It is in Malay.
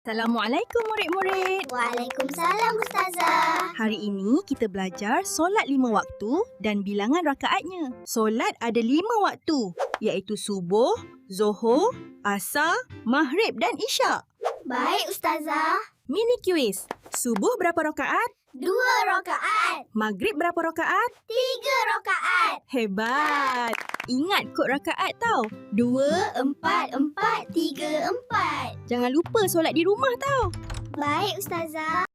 Assalamualaikum murid-murid. Waalaikumsalam Ustazah. Hari ini kita belajar solat 5 waktu dan bilangan rakaatnya. Solat ada 5 waktu, iaitu subuh, zuhur, asar, maghrib dan isyak. Baik Ustazah. Mini quiz. Subuh berapa rakaat? 2 rakaat. Maghrib berapa rakaat? 3 rakaat. Hebat! Ingat kod rakaat tau. 2, 4, 4, 3, 4. Jangan lupa solat di rumah tau. Baik Ustazah.